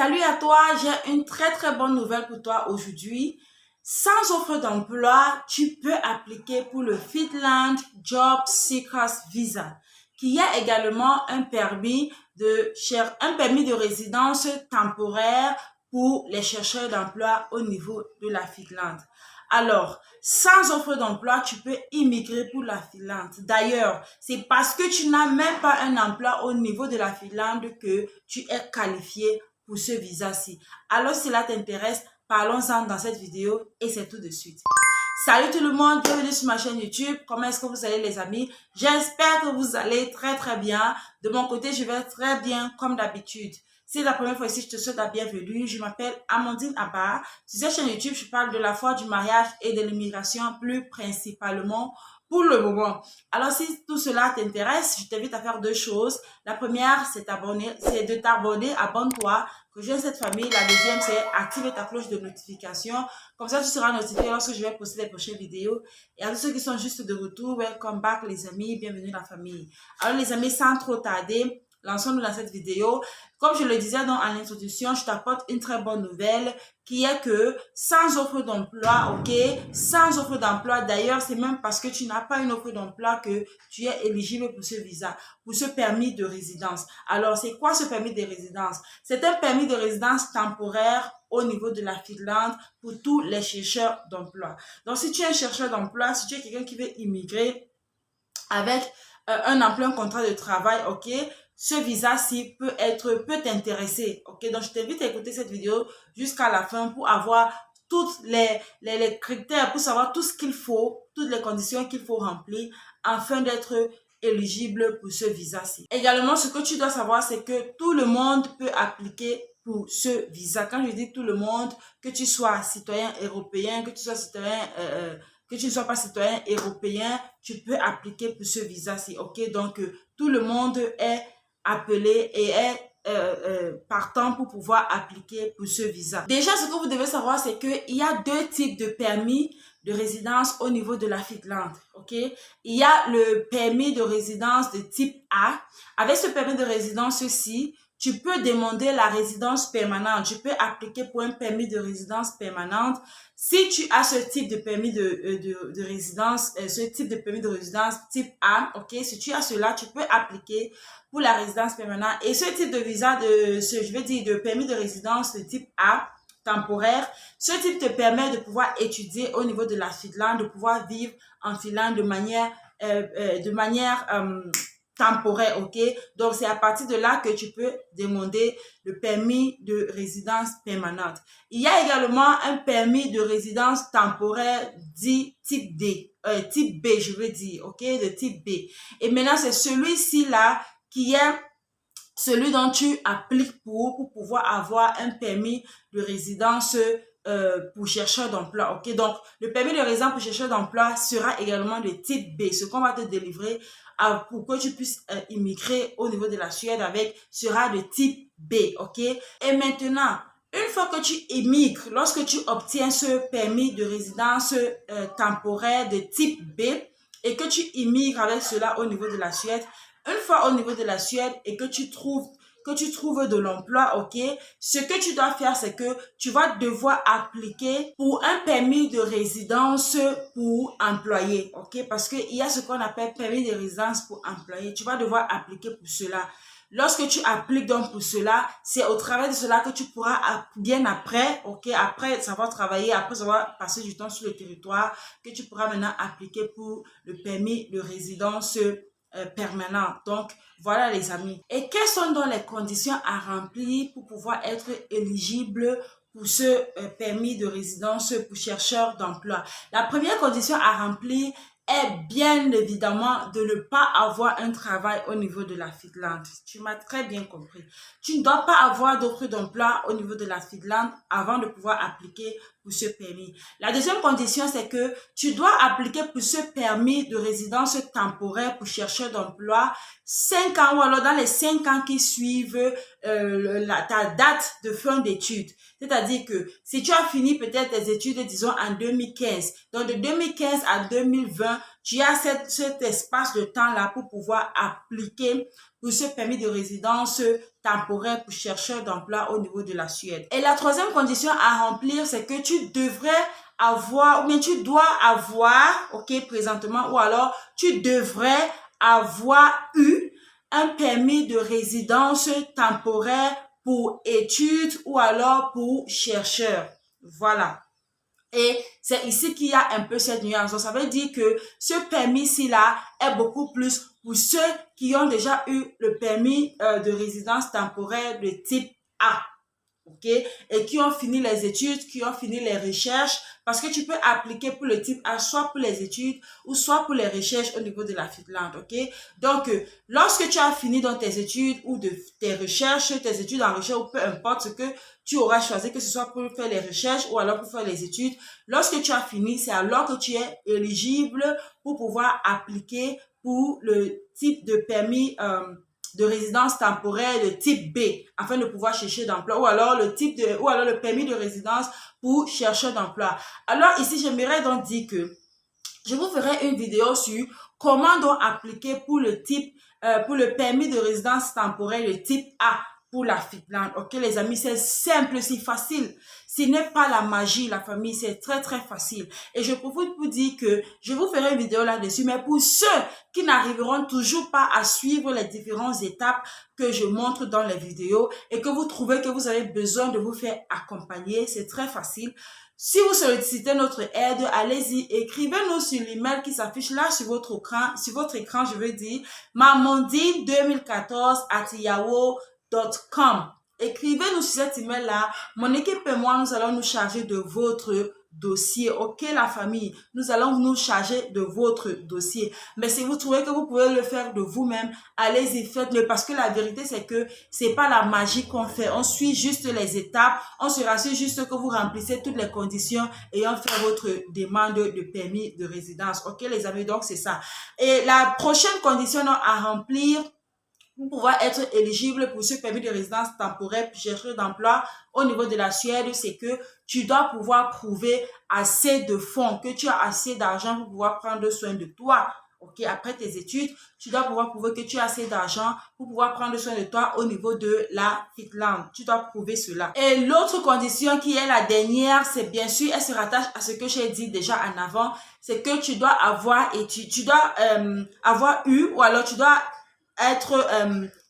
Salut à toi, j'ai une très bonne nouvelle pour toi aujourd'hui. Sans offre d'emploi, tu peux appliquer pour le Finland Job Seekers Visa, qui est également un permis de résidence temporaire pour les chercheurs d'emploi au niveau de la Finlande. Alors, sans offre d'emploi, tu peux immigrer pour la Finlande. D'ailleurs, c'est parce que tu n'as même pas un emploi au niveau de la Finlande que tu es qualifié pour ce visa-ci. Alors, si cela t'intéresse, parlons-en dans cette vidéo et c'est tout de suite. Salut tout le monde, bienvenue sur ma chaîne YouTube. Comment est-ce que vous allez les amis? J'espère que vous allez très bien. De mon côté, je vais très bien comme d'habitude. Si c'est la première fois ici, je te souhaite la bienvenue. Je m'appelle Amandine Abba. Sur cette chaîne YouTube, je parle de la foi, du mariage et de l'immigration, plus principalement pour le moment. Alors, si tout cela t'intéresse, je t'invite à faire deux choses. La première, c'est de t'abonner, abonne-toi, rejoins cette famille. La deuxième, c'est activer ta cloche de notification. Comme ça, tu seras notifié lorsque je vais poster les prochaines vidéos. Et à tous ceux qui sont juste de retour, welcome back les amis, bienvenue dans la famille. Alors les amis, sans trop tarder, lançons-nous dans cette vidéo. Comme je le disais en introduction, je t'apporte une très bonne nouvelle qui est que sans offre d'emploi, ok, sans offre d'emploi, d'ailleurs, c'est même parce que tu n'as pas une offre d'emploi que tu es éligible pour ce visa, pour ce permis de résidence. Alors, c'est quoi ce permis de résidence? C'est un permis de résidence temporaire au niveau de la Finlande pour tous les chercheurs d'emploi. Donc, si tu es un chercheur d'emploi, si tu es quelqu'un qui veut immigrer avec un emploi, un contrat de travail, ok, ce visa-ci peut t'intéresser, ok. Donc, je t'invite à écouter cette vidéo jusqu'à la fin pour avoir toutes les critères, pour savoir tout ce qu'il faut, toutes les conditions qu'il faut remplir afin d'être éligible pour ce visa-ci. Également, ce que tu dois savoir, c'est que tout le monde peut appliquer pour ce visa. Quand je dis tout le monde, que tu sois citoyen européen, que tu sois citoyen que tu ne sois pas citoyen européen, tu peux appliquer pour ce visa-ci, ok? Donc, tout le monde est appelé et est partant pour pouvoir appliquer pour ce visa. Déjà, ce que vous devez savoir, c'est qu'il y a deux types de permis de résidence au niveau de la Finlande, ok? Il y a le permis de résidence de type A. Avec ce permis de résidence-ci, tu peux demander la résidence permanente. Tu peux appliquer pour un permis de résidence permanente. Si tu as ce type de permis de résidence, ce type de permis de résidence type A, ok, si tu as cela, tu peux appliquer pour la résidence permanente. Et ce type de visa, de permis de résidence de type A, temporaire, ce type te permet de pouvoir étudier au niveau de la Finlande, de pouvoir vivre en Finlande de manière temporaire, ok? Donc, c'est à partir de là que tu peux demander le permis de résidence permanente. Il y a également un permis de résidence temporaire dit type D, type B, je veux dire, ok? De type B. Et maintenant, c'est celui-ci là qui est celui dont tu appliques pour pouvoir avoir un permis de résidence pour chercheur d'emploi, ok? Donc, le permis de résidence pour chercheur d'emploi sera également de type B. Ce qu'on va te délivrer pour que tu puisses immigrer au niveau de la Suède avec sera de type B, ok? Et maintenant, une fois que tu immigres, lorsque tu obtiens ce permis de résidence temporaire de type B et que tu immigres avec cela au niveau de la Suède, une fois au niveau de la Suède et que tu trouves de l'emploi, ok, ce que tu dois faire, c'est que tu vas devoir appliquer pour un permis de résidence pour employé, ok, parce qu'il y a ce qu'on appelle permis de résidence pour employé. Tu vas devoir appliquer pour cela. Lorsque tu appliques donc pour cela, c'est au travers de cela que tu pourras bien après, ok, après savoir travailler, après avoir passé du temps sur le territoire, que tu pourras maintenant appliquer pour le permis de résidence permanent. Donc, voilà les amis. Et quelles sont donc les conditions à remplir pour pouvoir être éligible pour ce permis de résidence pour chercheurs d'emploi? La première condition à remplir est bien évidemment de ne pas avoir un travail au niveau de la Finlande. Tu m'as très bien compris. Tu ne dois pas avoir d'offre d'emploi au niveau de la Finlande avant de pouvoir appliquer pour ce permis. La deuxième condition, c'est que tu dois appliquer pour ce permis de résidence temporaire pour chercheur d'emploi 5 ans ou alors dans les 5 ans qui suivent ta date de fin d'études. C'est-à-dire que si tu as fini peut-être tes études, disons en 2015, donc de 2015 à 2020, tu as cet espace de temps-là pour pouvoir appliquer pour ce permis de résidence temporaire pour chercheur d'emploi au niveau de la Suède. Et la troisième condition à remplir, c'est que tu devrais avoir, ou bien tu dois avoir, ok, présentement, ou alors tu devrais avoir eu un permis de résidence temporaire pour études ou alors pour chercheur. Voilà. Et c'est ici qu'il y a un peu cette nuance. Donc, ça veut dire que ce permis-ci-là est beaucoup plus pour ceux qui ont déjà eu le permis de résidence temporaire de type A. OK? Et qui ont fini les études, qui ont fini les recherches, parce que tu peux appliquer pour le type A, soit pour les études ou soit pour les recherches au niveau de la Finlande. OK? Donc, lorsque tu as fini dans tes études ou de tes recherches, tes études en recherche ou peu importe ce que tu auras choisi, que ce soit pour faire les recherches ou alors pour faire les études, lorsque tu as fini, c'est alors que tu es éligible pour pouvoir appliquer pour le type de permis de résidence temporaire de type B afin de pouvoir chercher d'emploi ou alors le permis de résidence pour chercheur d'emploi. Alors ici, j'aimerais donc dire que je vous ferai une vidéo sur comment donc appliquer pour le permis de résidence temporaire de type A pour la Finlande. Ok les amis, c'est simple, c'est facile. Ce n'est pas la magie, la famille, c'est très très facile. Et je profite pour dire que je vous ferai une vidéo là-dessus, mais pour ceux qui n'arriveront toujours pas à suivre les différentes étapes que je montre dans les vidéos et que vous trouvez que vous avez besoin de vous faire accompagner, c'est très facile. Si vous sollicitez notre aide, allez-y, écrivez-nous sur l'email qui s'affiche là sur votre écran, je veux dire, mamondine2014@yahoo.com. Écrivez-nous sur cet email-là. Mon équipe et moi, nous allons nous charger de votre dossier. Ok, la famille, nous allons nous charger de votre dossier. Mais si vous trouvez que vous pouvez le faire de vous-même, allez-y, faites-le. Parce que la vérité, c'est que c'est pas la magie qu'on fait. On suit juste les étapes. On se rassure juste que vous remplissez toutes les conditions ayant fait votre demande de permis de résidence. Ok, les amis, donc c'est ça. Et la prochaine condition à remplir pour pouvoir être éligible pour ce permis de résidence temporaire pour chercheur d'emploi au niveau de la Suède, c'est que tu dois pouvoir prouver assez de fonds, que tu as assez d'argent pour pouvoir prendre soin de toi. Ok, après tes études, tu dois pouvoir prouver que tu as assez d'argent pour pouvoir prendre soin de toi au niveau de la Finlande. Tu dois prouver cela. Et l'autre condition qui est la dernière, c'est bien sûr, elle se rattache à ce que j'ai dit déjà en avant, c'est que tu dois avoir avoir eu ou alors tu dois être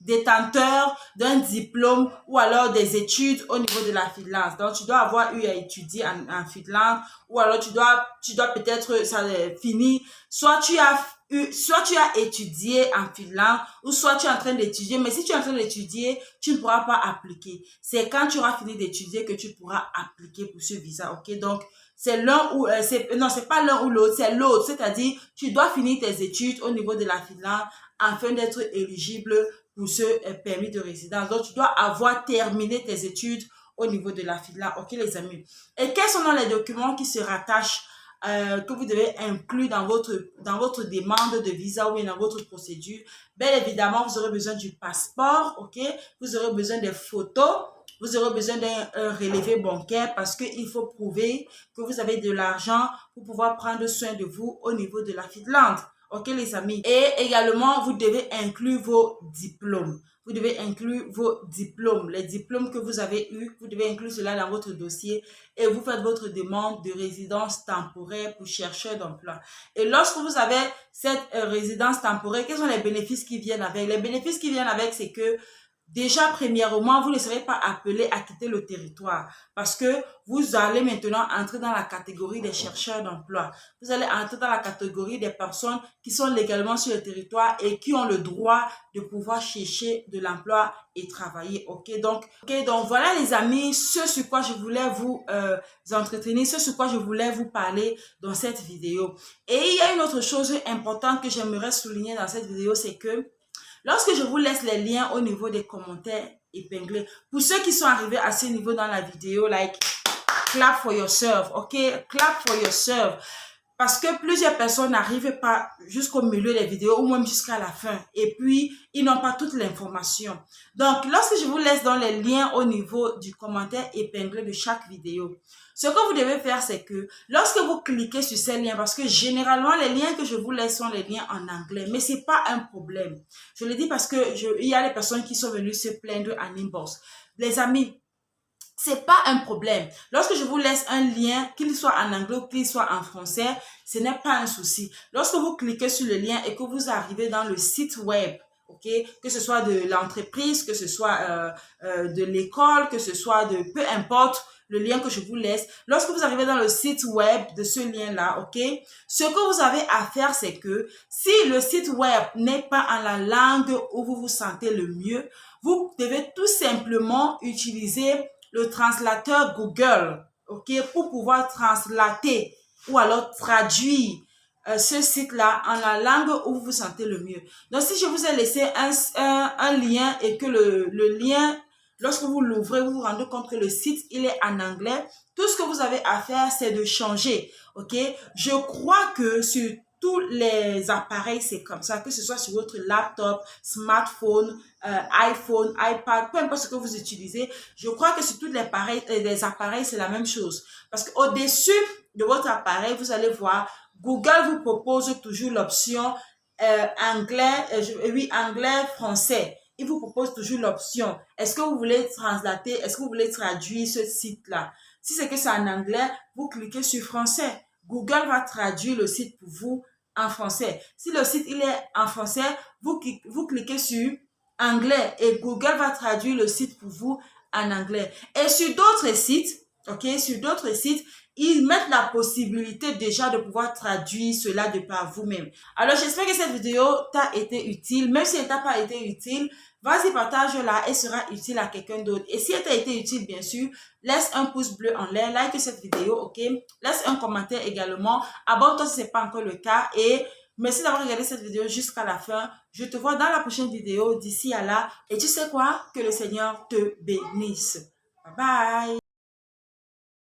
détenteur d'un diplôme ou alors des études au niveau de la Finlande. Donc, tu dois avoir eu à étudier en Finlande ou alors tu dois peut-être ça fini. Soit tu as étudié en Finlande ou soit tu es en train d'étudier. Mais si tu es en train d'étudier, tu ne pourras pas appliquer. C'est quand tu auras fini d'étudier que tu pourras appliquer pour ce visa. Ok, donc c'est l'un ou c'est pas l'un ou l'autre, c'est l'autre. C'est-à-dire, tu dois finir tes études au niveau de la Finlande afin d'être éligible pour ce permis de résidence. Donc, tu dois avoir terminé tes études au niveau de la Finlande. Ok, les amis. Et quels sont les documents qui se rattachent, que vous devez inclure dans votre demande de visa ou bien dans votre procédure? Bien évidemment, vous aurez besoin du passeport, ok? Vous aurez besoin des photos. Vous aurez besoin d'un relevé bancaire parce qu'il faut prouver que vous avez de l'argent pour pouvoir prendre soin de vous au niveau de la Finlande. Ok, les amis. Et également, vous devez inclure vos diplômes. Vous devez inclure vos diplômes. Les diplômes que vous avez eus, vous devez inclure cela dans votre dossier et vous faites votre demande de résidence temporaire pour chercheur d'emploi. Et lorsque vous avez cette résidence temporaire, quels sont les bénéfices qui viennent avec? Les bénéfices qui viennent avec, c'est que déjà, premièrement, vous ne serez pas appelé à quitter le territoire parce que vous allez maintenant entrer dans la catégorie des chercheurs d'emploi. Vous allez entrer dans la catégorie des personnes qui sont légalement sur le territoire et qui ont le droit de pouvoir chercher de l'emploi et travailler. Ok, donc voilà les amis, ce sur quoi je voulais vous entretenir, ce sur quoi je voulais vous parler dans cette vidéo. Et il y a une autre chose importante que j'aimerais souligner dans cette vidéo, c'est que lorsque je vous laisse les liens au niveau des commentaires épinglés, pour ceux qui sont arrivés à ce niveau dans la vidéo, like, clap for yourself, ok? Clap for yourself. Parce que plusieurs personnes n'arrivent pas jusqu'au milieu des vidéos ou même jusqu'à la fin. Et puis, ils n'ont pas toute l'information. Donc, lorsque je vous laisse dans les liens au niveau du commentaire épinglé de chaque vidéo, ce que vous devez faire, c'est que lorsque vous cliquez sur ces liens, parce que généralement, les liens que je vous laisse sont les liens en anglais, mais c'est pas un problème. Je le dis parce que il y a des personnes qui sont venues se plaindre en inbox. Les amis, c'est pas un problème. Lorsque je vous laisse un lien, qu'il soit en anglais ou qu'il soit en français, ce n'est pas un souci. Lorsque vous cliquez sur le lien et que vous arrivez dans le site web, ok, que ce soit de l'entreprise, que ce soit de l'école, que ce soit de peu importe le lien que je vous laisse. Lorsque vous arrivez dans le site web de ce lien-là, ok, ce que vous avez à faire, c'est que si le site web n'est pas en la langue où vous vous sentez le mieux, vous devez tout simplement utiliser le translateur Google, ok, pour pouvoir translater ou alors traduire ce site-là en la langue où vous vous sentez le mieux. Donc, si je vous ai laissé un lien et que le lien, lorsque vous l'ouvrez, vous vous rendez compte que le site, il est en anglais, tout ce que vous avez à faire, c'est de changer, ok? Je crois que sur tous les appareils, c'est comme ça, que ce soit sur votre laptop, smartphone, iPhone, iPad, peu importe ce que vous utilisez, je crois que sur tous les appareils, c'est la même chose. Parce qu'au-dessus de votre appareil, vous allez voir, Google vous propose toujours l'option anglais, français. Il vous propose toujours l'option. Est-ce que vous voulez translater, est-ce que vous voulez traduire ce site-là? Si c'est que c'est en anglais, vous cliquez sur français. Google va traduire le site pour vous en français. Si le site il est en français, vous cliquez sur anglais et Google va traduire le site pour vous en anglais. Et sur d'autres sites, ok, sur d'autres sites, ils mettent la possibilité déjà de pouvoir traduire cela de par vous-même. Alors, j'espère que cette vidéo t'a été utile. Même si elle t'a pas été utile, vas-y, partage-la, elle sera utile à quelqu'un d'autre. Et si elle t'a été utile, bien sûr, laisse un pouce bleu en l'air, like cette vidéo, ok? Laisse un commentaire également. Abonne-toi si ce n'est pas encore le cas. Et merci d'avoir regardé cette vidéo jusqu'à la fin. Je te vois dans la prochaine vidéo. D'ici à là. Et tu sais quoi? Que le Seigneur te bénisse. Bye bye.